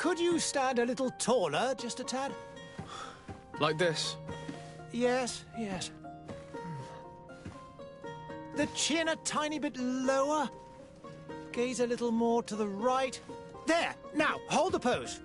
Could you stand a little taller, just a tad? Like this? Yes, yes. The chin a tiny bit lower. Gaze a little more to the right. There! Now, hold the pose.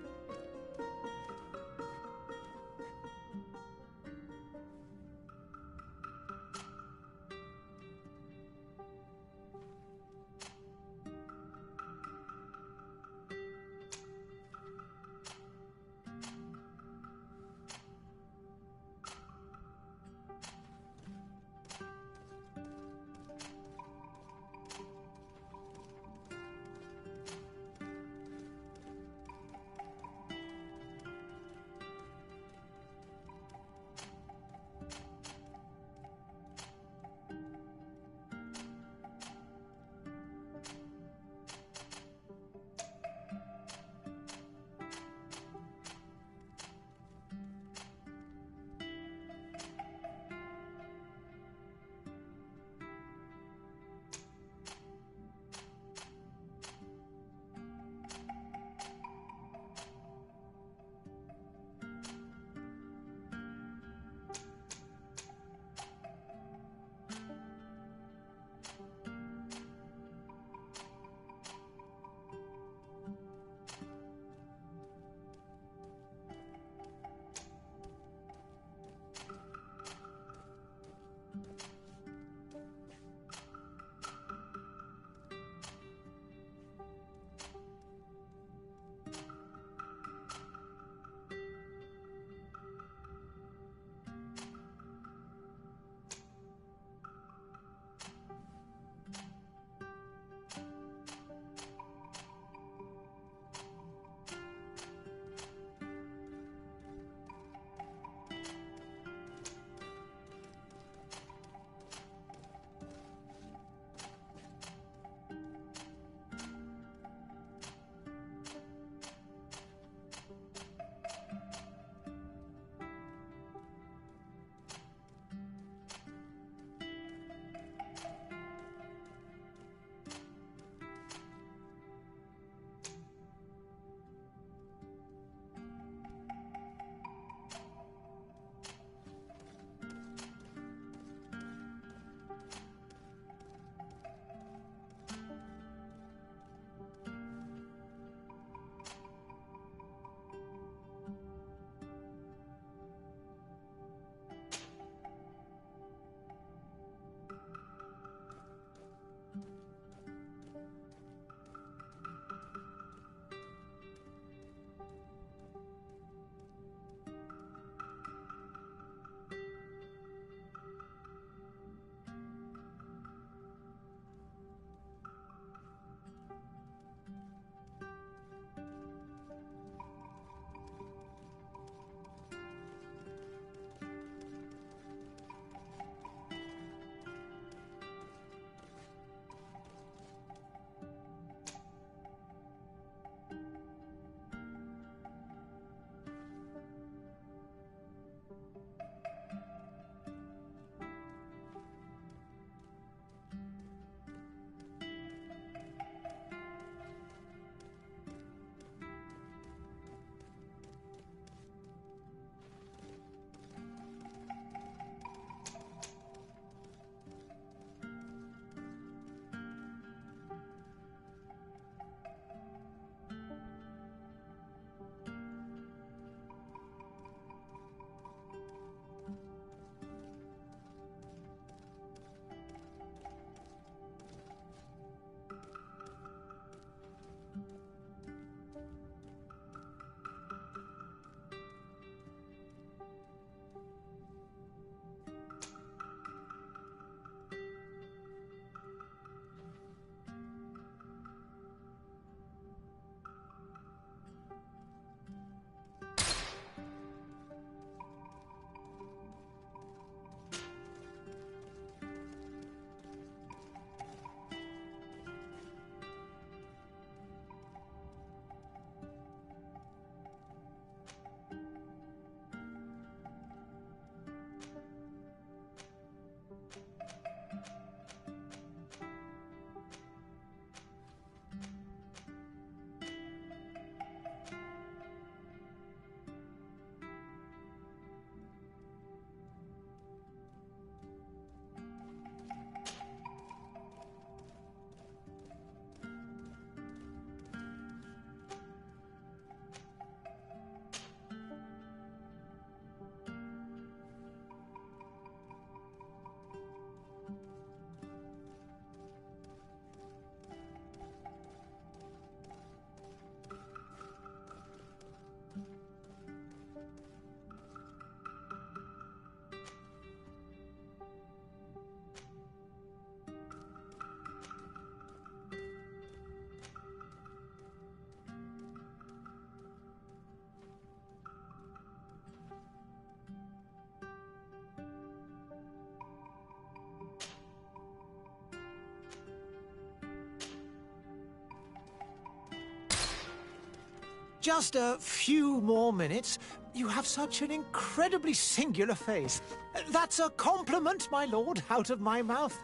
Just a few more minutes. You have such an incredibly singular face. That's a compliment, my lord, out of my mouth.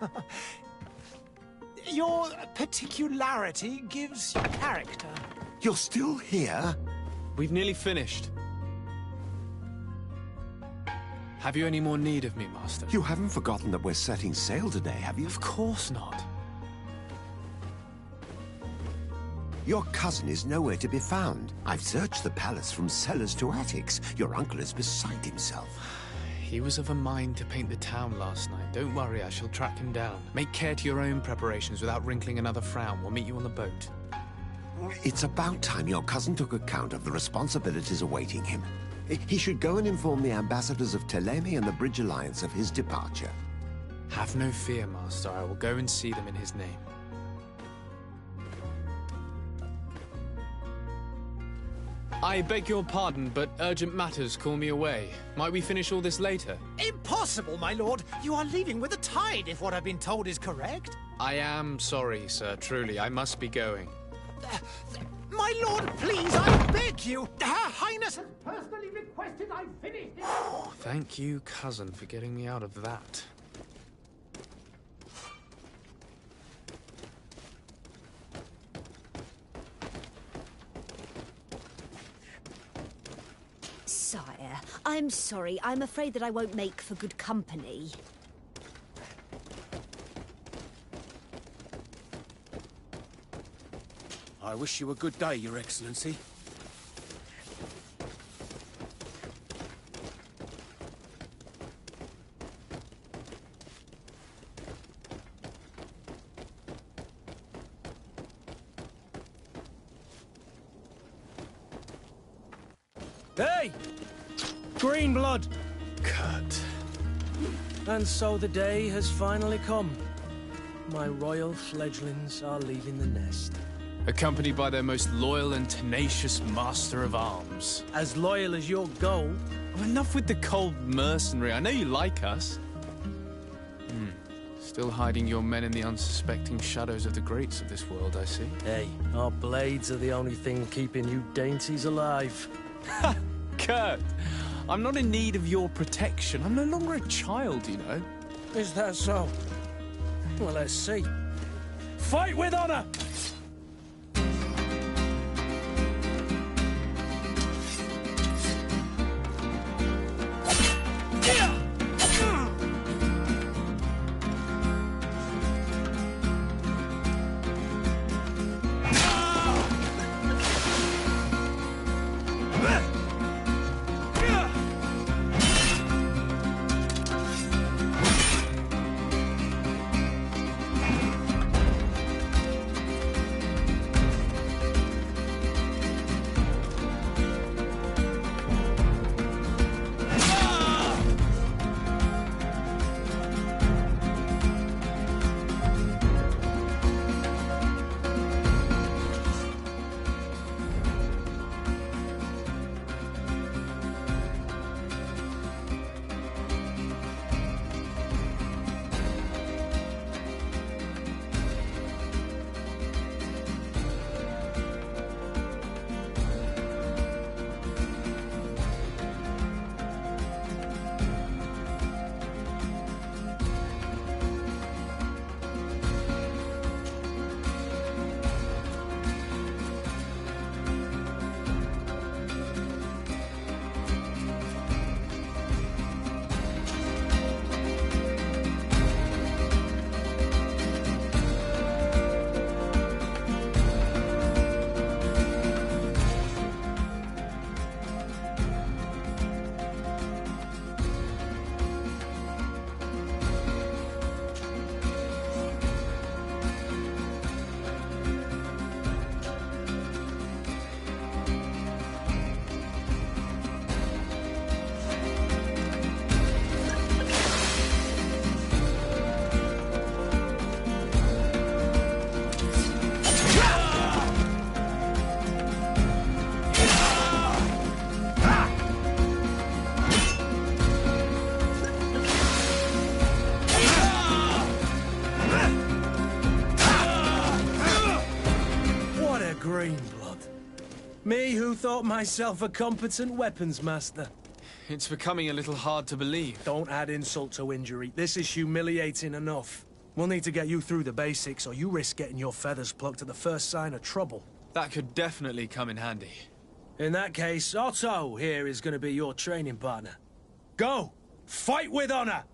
Your particularity gives you character. You're still here? We've nearly finished. Have you any more need of me, Master? You haven't forgotten that we're setting sail today, have you? Of course not. Your cousin is nowhere to be found. I've searched the palace from cellars to attics. Your uncle is beside himself. He was of a mind to paint the town last night. Don't worry, I shall track him down. Make care to your own preparations without wrinkling another frown. We'll meet you on the boat. It's about time your cousin took account of the responsibilities awaiting him. He should go and inform the ambassadors of Ptolemy and the Bridge Alliance of his departure. Have no fear, Master. I will go and see them in his name. I beg your pardon, but urgent matters call me away. Might we finish all this later? Impossible, my lord. You are leaving with the tide, if what I've been told is correct. I am sorry, sir. Truly, I must be going. My lord, please, I beg you. Her Highness has personally requested I finish this. Thank you, cousin, for getting me out of that. Sire, I'm sorry. I'm afraid that I won't make for good company. I wish you a good day, Your Excellency. Hey! Green blood! Kurt. And so the day has finally come. My royal fledglings are leaving the nest. Accompanied by their most loyal and tenacious master of arms. As loyal as your gold. Oh, enough with the cold mercenary. I know you like us. Still hiding your men in the unsuspecting shadows of the greats of this world, I see. Hey, our blades are the only thing keeping you dainties alive. Ha! Kurt! I'm not in need of your protection. I'm no longer a child, you know. Is that so? Well, let's see. Fight with honor! Me who thought myself a competent weapons master. It's becoming a little hard to believe. Don't add insult to injury. This is humiliating enough. We'll need to get you through the basics, or you risk getting your feathers plucked at the first sign of trouble. That could definitely come in handy. In that case, Otto here is going to be your training partner. Go! Fight with honor!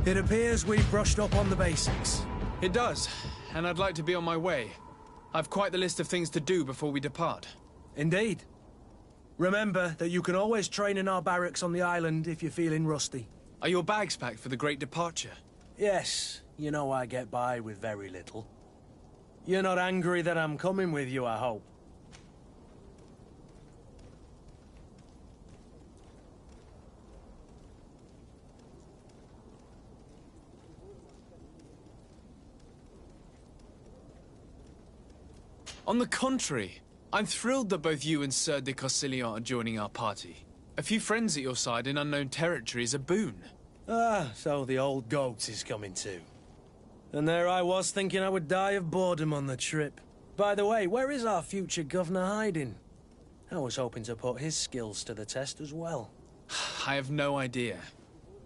It appears we've brushed up on the basics. It does, and I'd like to be on my way. I've quite the list of things to do before we depart. Indeed. Remember that you can always train in our barracks on the island if you're feeling rusty. Are your bags packed for the great departure? Yes, you know I get by with very little. You're not angry that I'm coming with you, I hope. On the contrary, I'm thrilled that both you and Sir de Cossillon are joining our party. A few friends at your side in unknown territory is a boon. Ah, so the old goat is coming too. And there I was thinking I would die of boredom on the trip. By the way, where is our future governor hiding? I was hoping to put his skills to the test as well. I have no idea.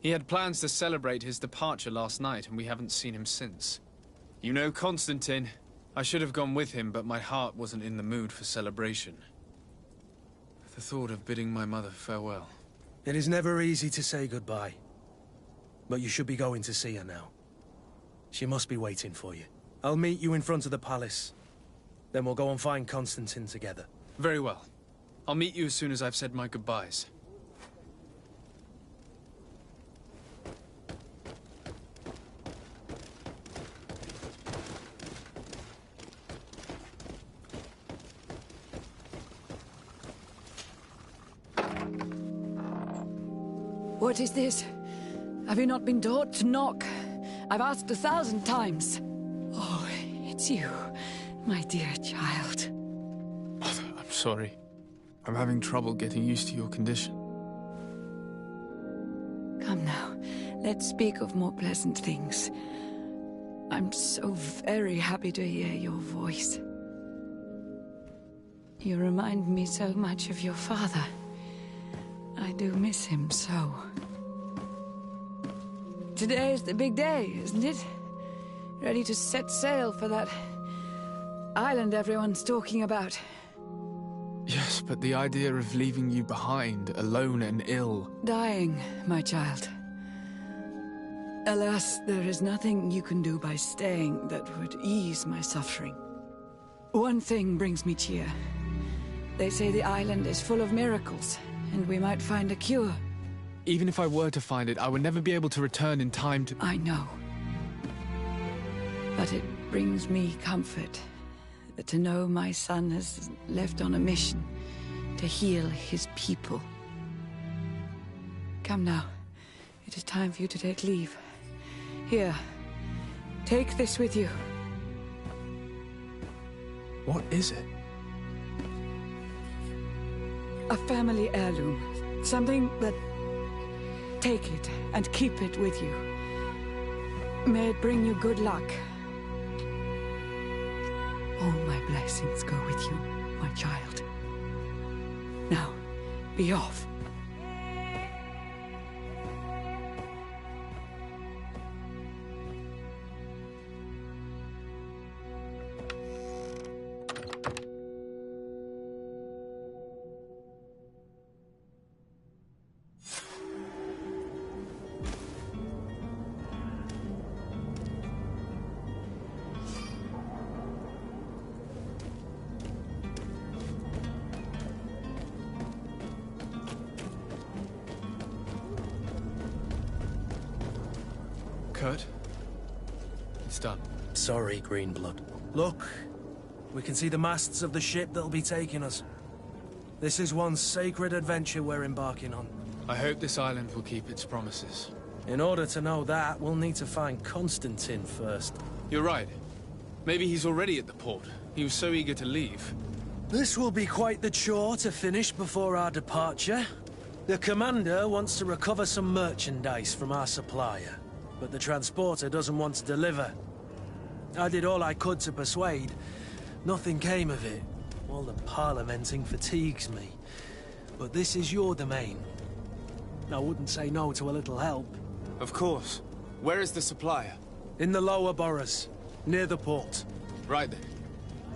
He had plans to celebrate his departure last night, and we haven't seen him since. You know Constantine. I should have gone with him, but my heart wasn't in the mood for celebration. The thought of bidding my mother farewell. It is never easy to say goodbye. But you should be going to see her now. She must be waiting for you. I'll meet you in front of the palace. Then we'll go and find Constantine together. Very well. I'll meet you as soon as I've said my goodbyes. What is this? Have you not been taught to knock? I've asked 1,000 times. Oh, it's you, my dear child. Mother, I'm sorry. I'm having trouble getting used to your condition. Come now, let's speak of more pleasant things. I'm so very happy to hear your voice. You remind me so much of your father. I do miss him so. Today is the big day, isn't it? Ready to set sail for that island everyone's talking about. Yes, but the idea of leaving you behind, alone and ill... Dying, my child. Alas, there is nothing you can do by staying that would ease my suffering. One thing brings me cheer. They say the island is full of miracles, and we might find a cure. Even if I were to find it, I would never be able to return in time to... I know. But it brings me comfort to know my son has left on a mission to heal his people. Come now. It is time for you to take leave. Here, take this with you. What is it? A family heirloom. Something that... Take it and keep it with you. May it bring you good luck. All my blessings go with you, my child. Now, be off. Kurt? It's done. Sorry, Greenblood. Look, we can see the masts of the ship that'll be taking us. This is one sacred adventure we're embarking on. I hope this island will keep its promises. In order to know that, we'll need to find Constantine first. You're right. Maybe he's already at the port. He was so eager to leave. This will be quite the chore to finish before our departure. The commander wants to recover some merchandise from our supplier, but the transporter doesn't want to deliver. I did all I could to persuade. Nothing came of it. All the parliamenting fatigues me. But this is your domain. I wouldn't say no to a little help. Of course. Where is the supplier? In the lower boroughs, near the port. Right then.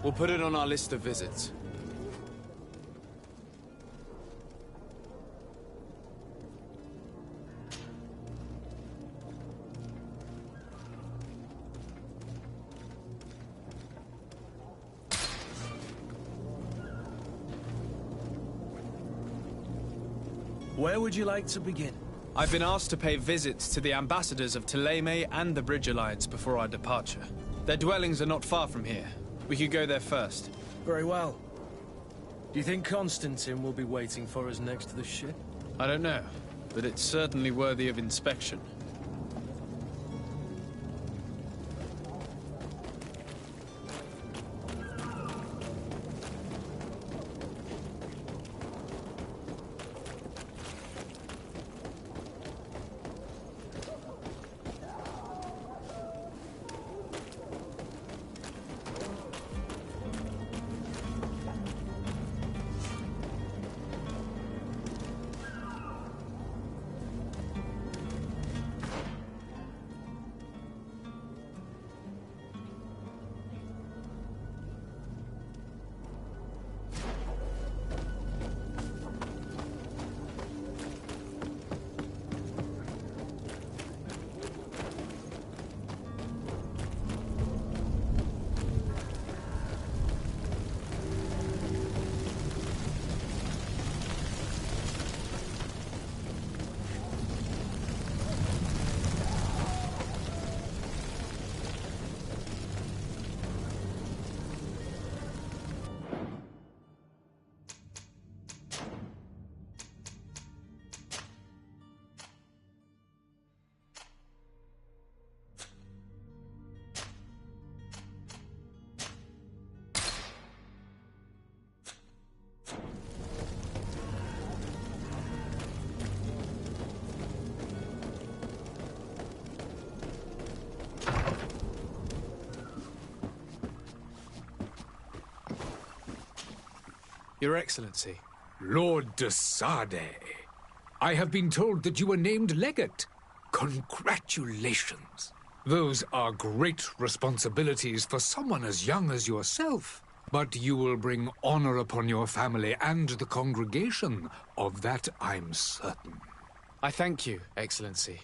We'll put it on our list of visits. Where would you like to begin? I've been asked to pay visits to the ambassadors of Thélème and the Bridge Alliance before our departure. Their dwellings are not far from here. We could go there first. Very well. Do you think Constantine will be waiting for us next to the ship? I don't know, but it's certainly worthy of inspection. Your Excellency. Lord de Sade, I have been told that you were named legate. Congratulations. Those are great responsibilities for someone as young as yourself. But you will bring honor upon your family and the congregation. Of that I'm certain. I thank you, Excellency.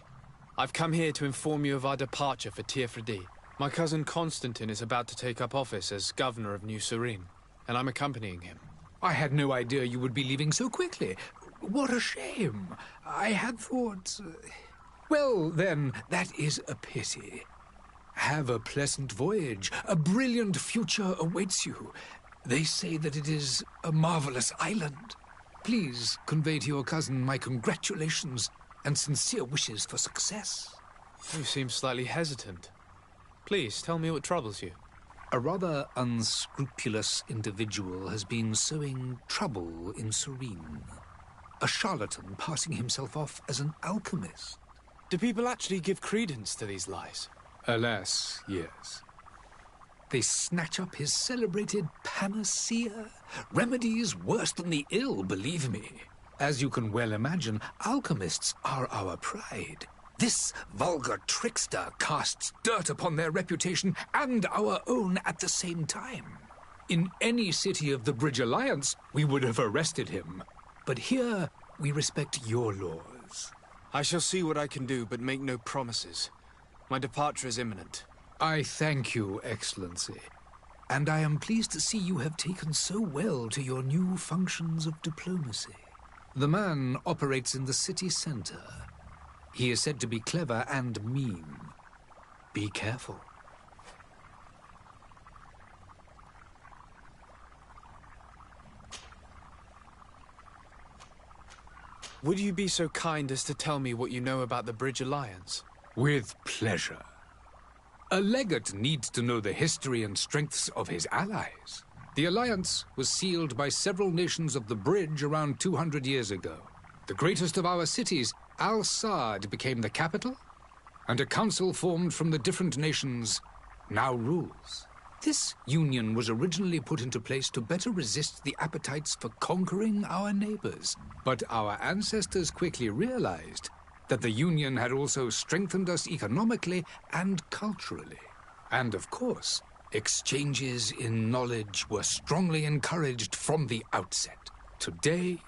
I've come here to inform you of our departure for Tirfredi. My cousin Constantine is about to take up office as governor of New Serene, and I'm accompanying him. I had no idea you would be leaving so quickly. What a shame. I had thought... Well, then, that is a pity. Have a pleasant voyage. A brilliant future awaits you. They say that it is a marvelous island. Please convey to your cousin my congratulations and sincere wishes for success. You seem slightly hesitant. Please, tell me what troubles you. A rather unscrupulous individual has been sowing trouble in Serene. A charlatan passing himself off as an alchemist. Do people actually give credence to these lies? Alas, yes. They snatch up his celebrated panacea. Remedies worse than the ill, believe me. As you can well imagine, alchemists are our pride. This vulgar trickster casts dirt upon their reputation and our own at the same time. In any city of the Bridge Alliance, we would have arrested him. But here, we respect your laws. I shall see what I can do, but make no promises. My departure is imminent. I thank you, Excellency. And I am pleased to see you have taken so well to your new functions of diplomacy. The man operates in the city center. He is said to be clever and mean. Be careful. Would you be so kind as to tell me what you know about the Bridge Alliance? With pleasure. A legate needs to know the history and strengths of his allies. The alliance was sealed by several nations of the Bridge around 200 years ago. The greatest of our cities, Al-Saad, became the capital, and a council formed from the different nations now rules. This union was originally put into place to better resist the appetites for conquering our neighbors. But our ancestors quickly realized that the union had also strengthened us economically and culturally. And of course, exchanges in knowledge were strongly encouraged from the outset. Today,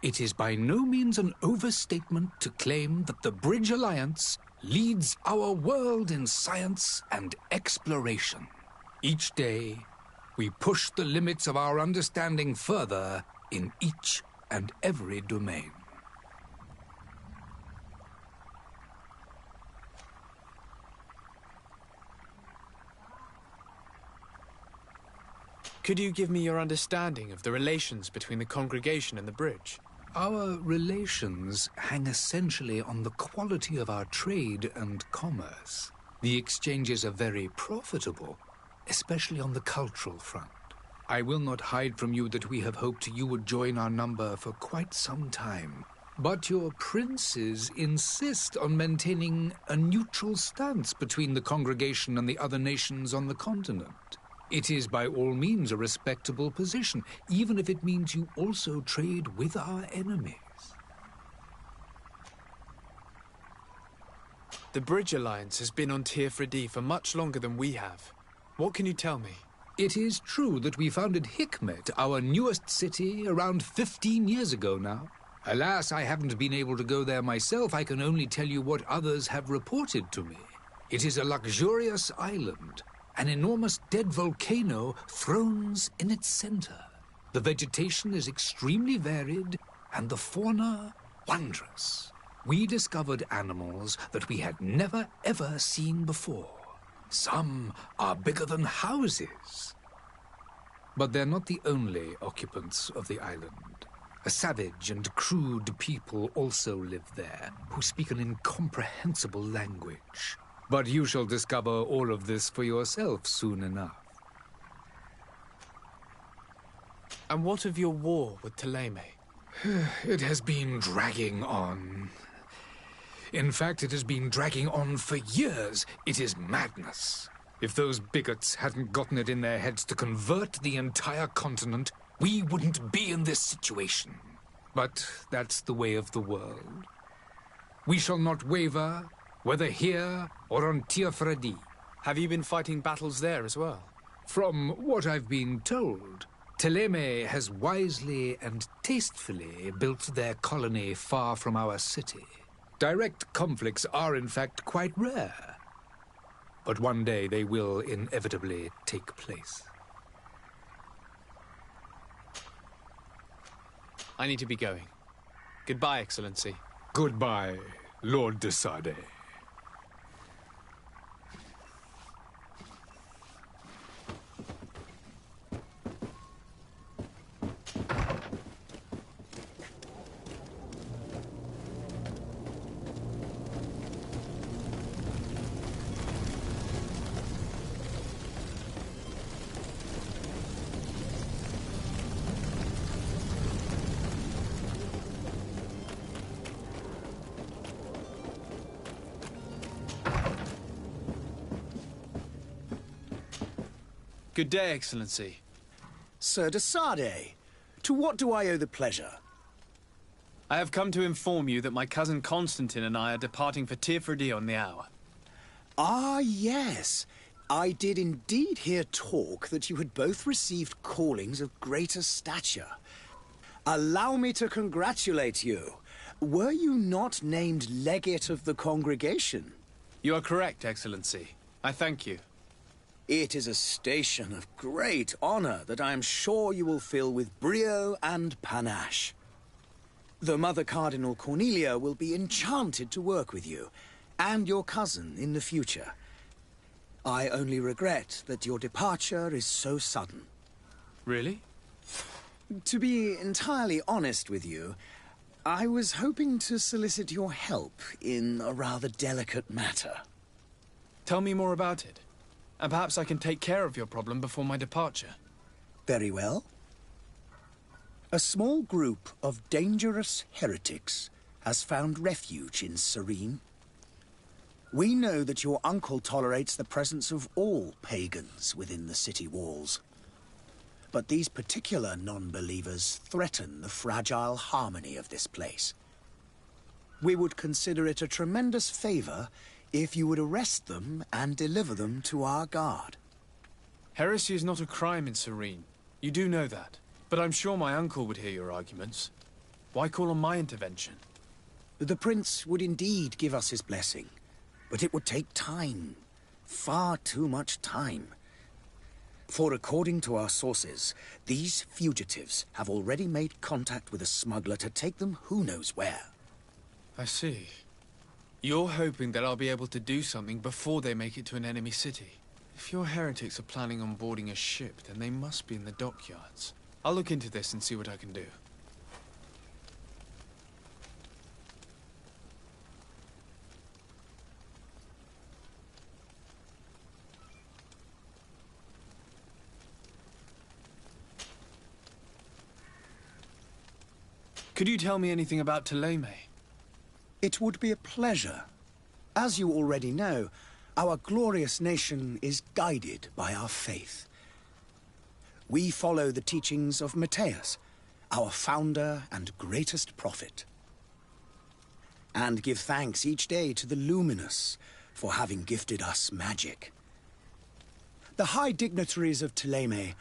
it is by no means an overstatement to claim that the Bridge Alliance leads our world in science and exploration. Each day, we push the limits of our understanding further in each and every domain. Could you give me your understanding of the relations between the congregation and the bridge? Our relations hang essentially on the quality of our trade and commerce. The exchanges are very profitable, especially on the cultural front. I will not hide from you that we have hoped you would join our number for quite some time. But your princes insist on maintaining a neutral stance between the congregation and the other nations on the continent. It is by all means a respectable position, even if it means you also trade with our enemies. The Bridge Alliance has been on Tirfredi for much longer than we have. What can you tell me? It is true that we founded Hikmet, our newest city, around 15 years ago now. Alas, I haven't been able to go there myself. I can only tell you what others have reported to me. It is a luxurious island. An enormous dead volcano thrones in its center. The vegetation is extremely varied, and the fauna wondrous. We discovered animals that we had never ever seen before. Some are bigger than houses. But they're not the only occupants of the island. A savage and crude people also live there, who speak an incomprehensible language. But you shall discover all of this for yourself soon enough. And what of your war with Thélème? It has been dragging on. In fact, it has been dragging on for years. It is madness. If those bigots hadn't gotten it in their heads to convert the entire continent, we wouldn't be in this situation. But that's the way of the world. We shall not waver, whether here or on Tiafredi. Have you been fighting battles there as well? From what I've been told, Thélème has wisely and tastefully built their colony far from our city. Direct conflicts are, in fact, quite rare. But one day they will inevitably take place. I need to be going. Goodbye, Excellency. Goodbye, Lord de Sade. Good day, Excellency. Sir de Sade, to what do I owe the pleasure? I have come to inform you that my cousin Constantine and I are departing for Tiafredi on the hour. Ah, yes. I did indeed hear talk that you had both received callings of greater stature. Allow me to congratulate you. Were you not named legate of the congregation? You are correct, Excellency. I thank you. It is a station of great honor that I am sure you will fill with brio and panache. The Mother Cardinal Cornelia will be enchanted to work with you, and your cousin in the future. I only regret that your departure is so sudden. Really? To be entirely honest with you, I was hoping to solicit your help in a rather delicate matter. Tell me more about it. And perhaps I can take care of your problem before my departure. Very well. A small group of dangerous heretics has found refuge in Serene. We know that your uncle tolerates the presence of all pagans within the city walls. But these particular non-believers threaten the fragile harmony of this place. We would consider it a tremendous favor if you would arrest them and deliver them to our guard. Heresy is not a crime in Serene. You do know that. But I'm sure my uncle would hear your arguments. Why call on my intervention? The prince would indeed give us his blessing, but it would take time. Far too much time. For according to our sources, these fugitives have already made contact with a smuggler to take them who knows where. I see. You're hoping that I'll be able to do something before they make it to an enemy city. If your heretics are planning on boarding a ship, then they must be in the dockyards. I'll look into this and see what I can do. Could you tell me anything about Thélème? It would be a pleasure. As you already know, our glorious nation is guided by our faith. We follow the teachings of Matthias, our founder and greatest prophet, and give thanks each day to the Luminous for having gifted us magic. The high dignitaries of Thélème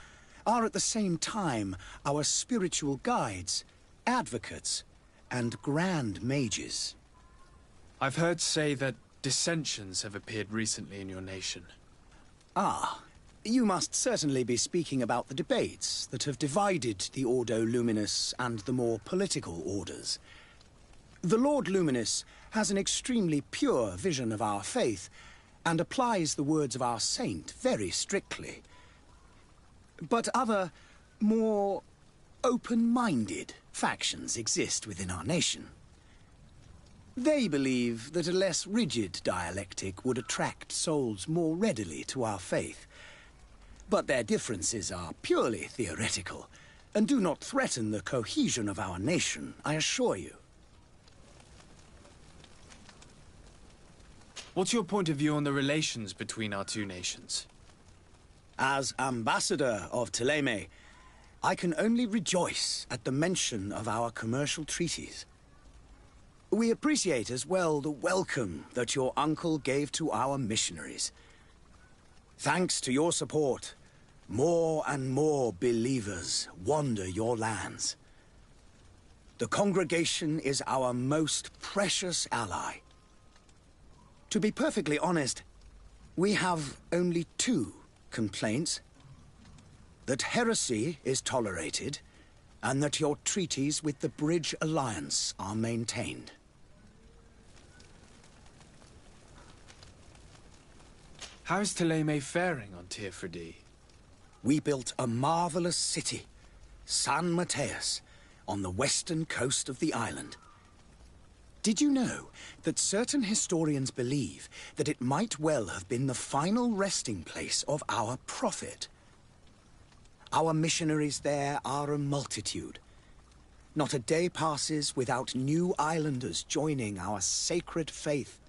are at the same time our spiritual guides, advocates, and grand mages. I've heard say that dissensions have appeared recently in your nation. Ah, you must certainly be speaking about the debates that have divided the Ordo Luminis and the more political orders. The Lord Luminous has an extremely pure vision of our faith and applies the words of our saint very strictly. But other, more open-minded factions exist within our nation. They believe that a less rigid dialectic would attract souls more readily to our faith. But their differences are purely theoretical, and do not threaten the cohesion of our nation, I assure you. What's your point of view on the relations between our two nations? As ambassador of Thélème, I can only rejoice at the mention of our commercial treaties. We appreciate as well the welcome that your uncle gave to our missionaries. Thanks to your support, more and more believers wander your lands. The congregation is our most precious ally. To be perfectly honest, we have only two complaints. That heresy is tolerated, and that your treaties with the Bridge Alliance are maintained. How is Thélème faring on Teofridi? We built a marvelous city, San Mateus, on the western coast of the island. Did you know that certain historians believe that it might well have been the final resting place of our prophet? Our missionaries there are a multitude. Not a day passes without new islanders joining our sacred faith.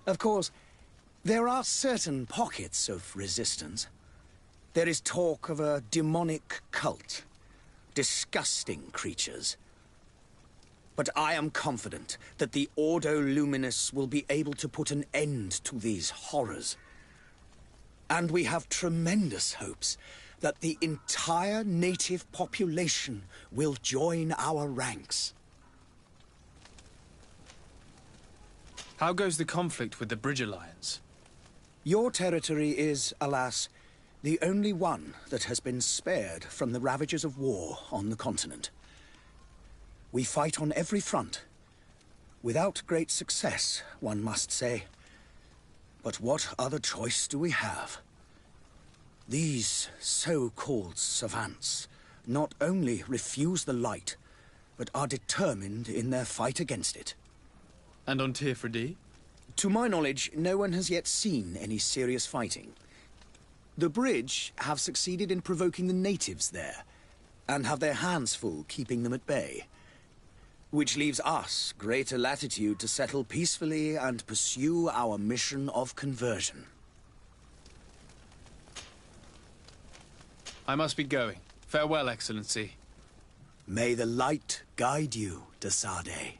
Of course, there are certain pockets of resistance. There is talk of a demonic cult. Disgusting creatures. But I am confident that the Ordo Luminus will be able to put an end to these horrors. And we have tremendous hopes that the entire native population will join our ranks. How goes the conflict with the Bridge Alliance? Your territory is, alas, the only one that has been spared from the ravages of war on the continent. We fight on every front. Without great success, one must say. But what other choice do we have? These so-called savants not only refuse the light, but are determined in their fight against it. And on Teofridi? To my knowledge, no one has yet seen any serious fighting. The Bridge have succeeded in provoking the natives there, and have their hands full keeping them at bay. Which leaves us greater latitude to settle peacefully and pursue our mission of conversion. I must be going. Farewell, Excellency. May the light guide you, de Sade.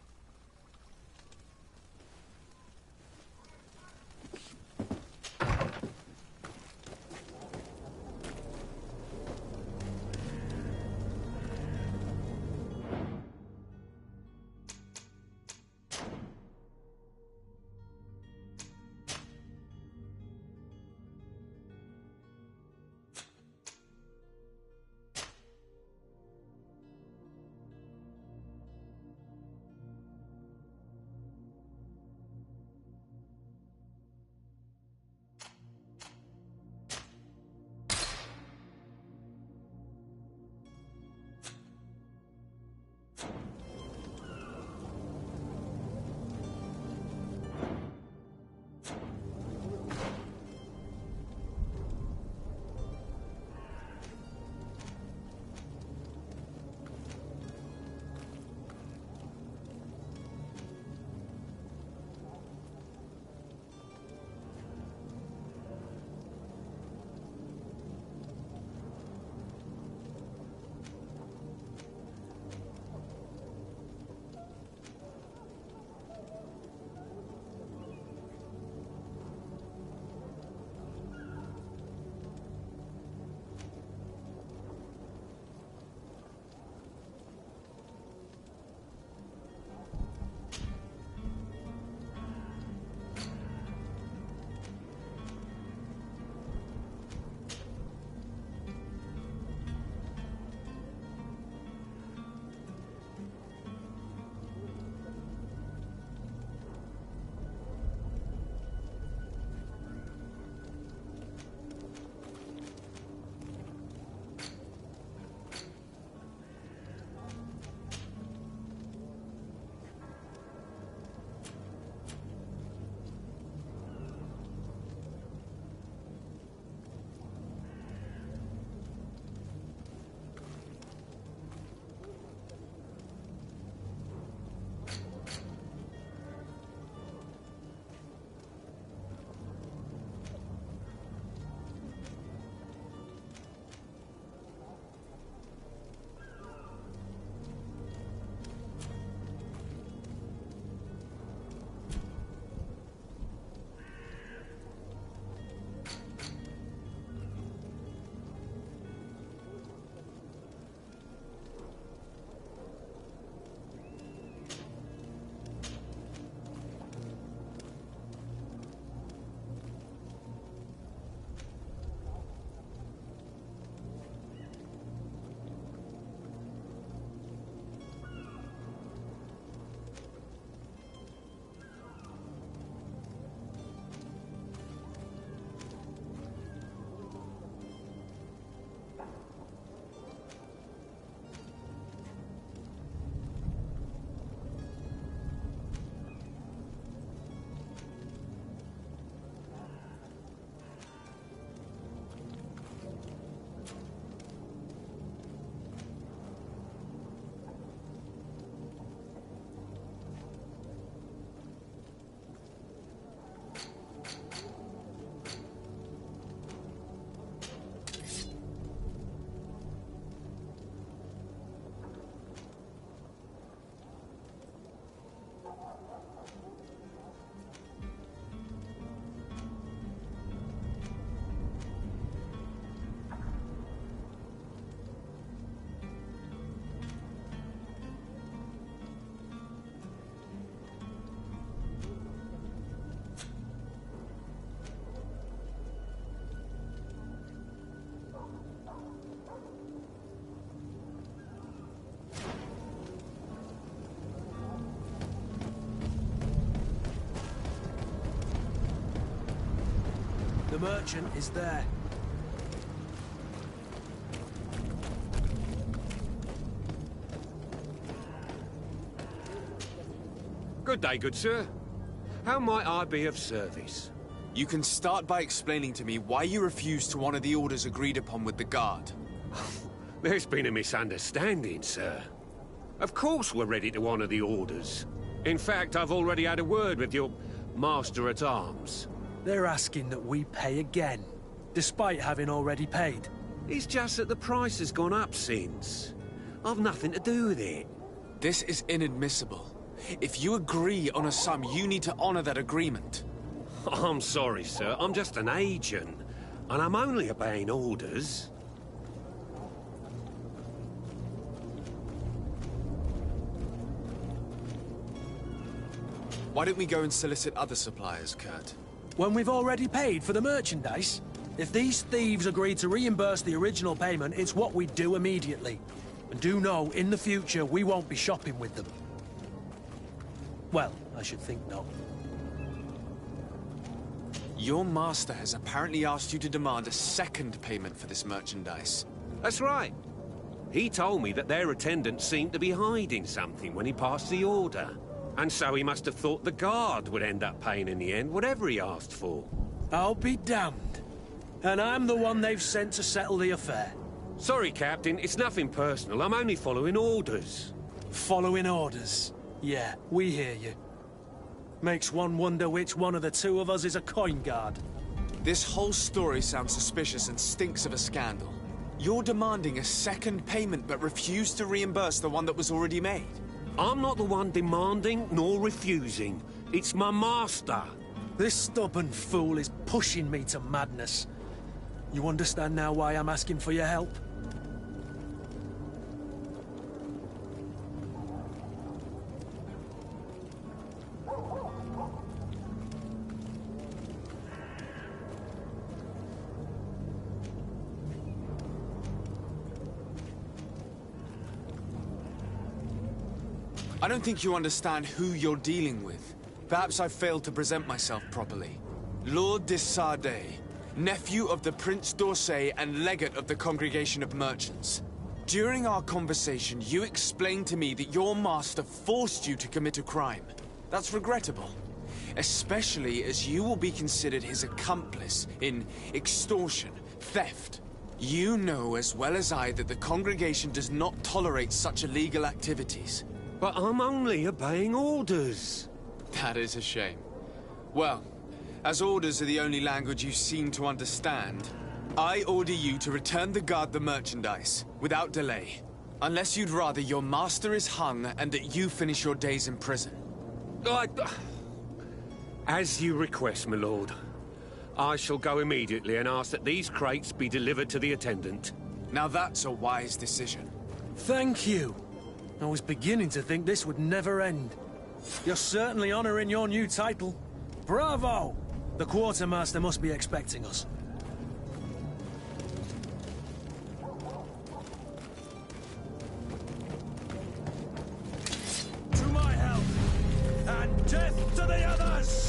The merchant is there. Good day, good sir. How might I be of service? You can start by explaining to me why you refused to honor the orders agreed upon with the guard. There's been a misunderstanding, sir. Of course we're ready to honor the orders. In fact, I've already had a word with your master-at-arms. They're asking that we pay again, despite having already paid. It's just that the price has gone up since. I've nothing to do with it. This is inadmissible. If you agree on a sum, you need to honor that agreement. I'm sorry, sir. I'm just an agent. And I'm only obeying orders. Why don't we go and solicit other suppliers, Kurt? When we've already paid for the merchandise? If these thieves agree to reimburse the original payment, it's what we do immediately. And do know, in the future, we won't be shopping with them. Well, I should think not. Your master has apparently asked you to demand a second payment for this merchandise. That's right. He told me that their attendant seemed to be hiding something when he passed the order. And so he must have thought the guard would end up paying in the end, whatever he asked for. I'll be damned. And I'm the one they've sent to settle the affair. Sorry, Captain, it's nothing personal. I'm only following orders. Following orders? Yeah, we hear you. Makes one wonder which one of the two of us is a coin guard. This whole story sounds suspicious and stinks of a scandal. You're demanding a second payment but refuse to reimburse the one that was already made. I'm not the one demanding nor refusing. It's my master. This stubborn fool is pushing me to madness. You understand now why I'm asking for your help? I don't think you understand who you're dealing with. Perhaps I failed to present myself properly. Lord de Sardet, nephew of the Prince d'Orsay and legate of the Congregation of Merchants. During our conversation, you explained to me that your master forced you to commit a crime. That's regrettable, especially as you will be considered his accomplice in extortion, theft. You know as well as I that the Congregation does not tolerate such illegal activities. But I'm only obeying orders. That is a shame. Well, as orders are the only language you seem to understand, I order you to return the guard the merchandise, without delay. Unless you'd rather your master is hung and that you finish your days in prison. As you request, my lord. I shall go immediately and ask that these crates be delivered to the attendant. Now that's a wise decision. Thank you. I was beginning to think this would never end. You're certainly honoring your new title. Bravo! The quartermaster must be expecting us. To my help! And death to the others!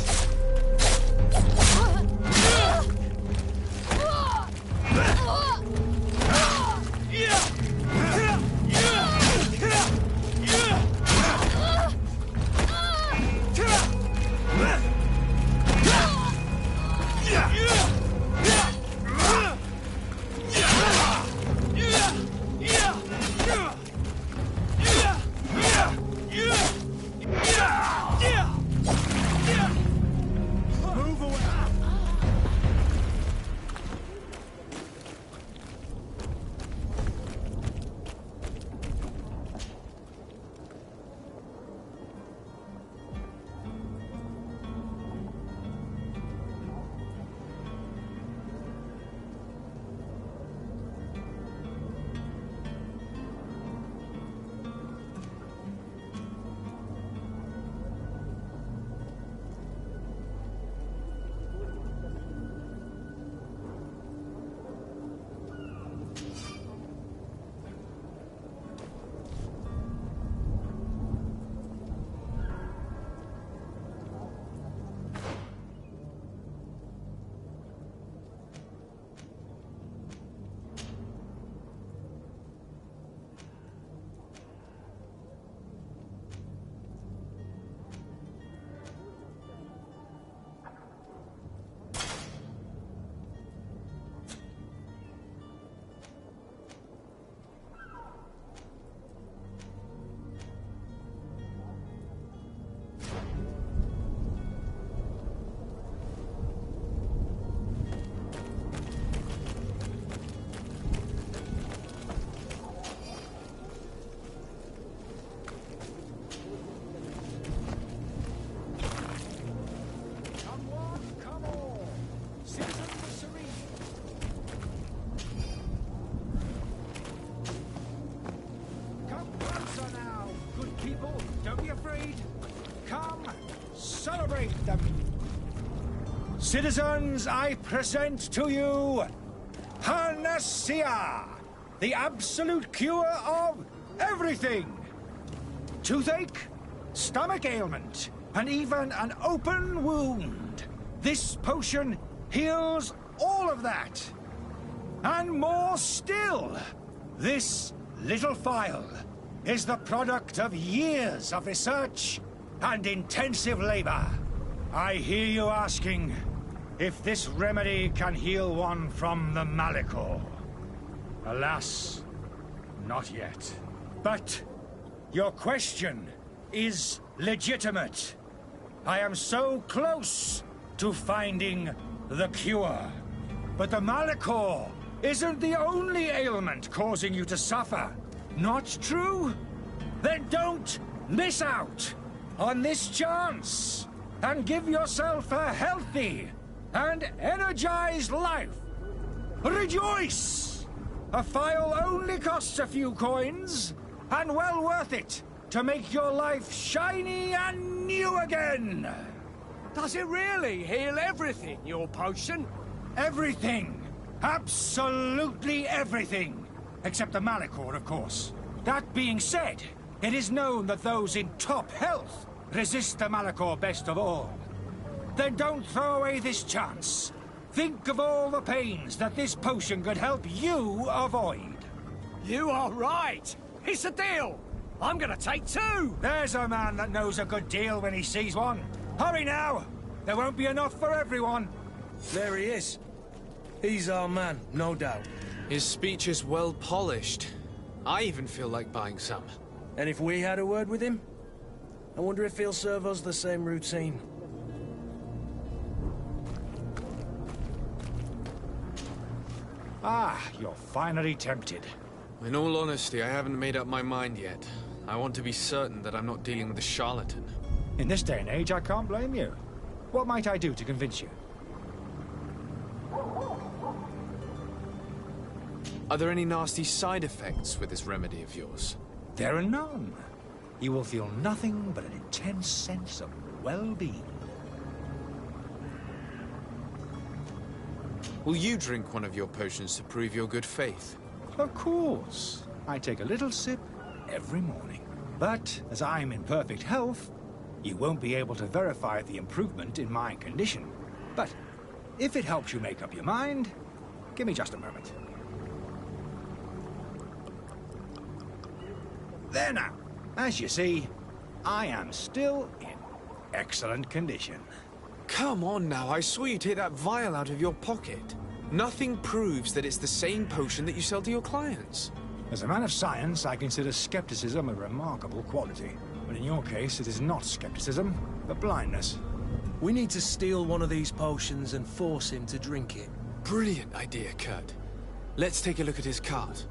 celebrate them. Citizens, I present to you Panacea, the absolute cure of everything. Toothache, stomach ailment, and even an open wound. This potion heals all of that. And more still. This little phial is the product of years of research and intensive labor. I hear you asking if this remedy can heal one from the Malachor. Alas, not yet. But your question is legitimate. I am so close to finding the cure. But the Malachor isn't the only ailment causing you to suffer. Not true? Then don't miss out on this chance and give yourself a healthy and energized life. Rejoice! A phial only costs a few coins, and well worth it to make your life shiny and new again. Does it really heal everything, your potion? Everything. Absolutely everything. Except the Malachor, of course. That being said, it is known that those in top health resist the Malachor best of all. Then don't throw away this chance. Think of all the pains that this potion could help you avoid. You are right. It's a deal. I'm gonna take two. There's a man that knows a good deal when he sees one. Hurry now. There won't be enough for everyone. There he is. He's our man, no doubt. His speech is well polished. I even feel like buying some. And if we had a word with him? I wonder if he'll serve us the same routine. Ah, you're finally tempted. In all honesty, I haven't made up my mind yet. I want to be certain that I'm not dealing with a charlatan. In this day and age, I can't blame you. What might I do to convince you? Are there any nasty side effects with this remedy of yours? There are none. You will feel nothing but an intense sense of well-being. Will you drink one of your potions to prove your good faith? Of course. I take a little sip every morning. But as I'm in perfect health, you won't be able to verify the improvement in my condition. But if it helps you make up your mind, give me just a moment. There now. As you see, I am still in excellent condition. Come on now, I swear you take that vial out of your pocket. Nothing proves that it's the same potion that you sell to your clients. As a man of science, I consider skepticism a remarkable quality. But in your case, it is not skepticism, but blindness. We need to steal one of these potions and force him to drink it. Brilliant idea, Kurt. Let's take a look at his cart.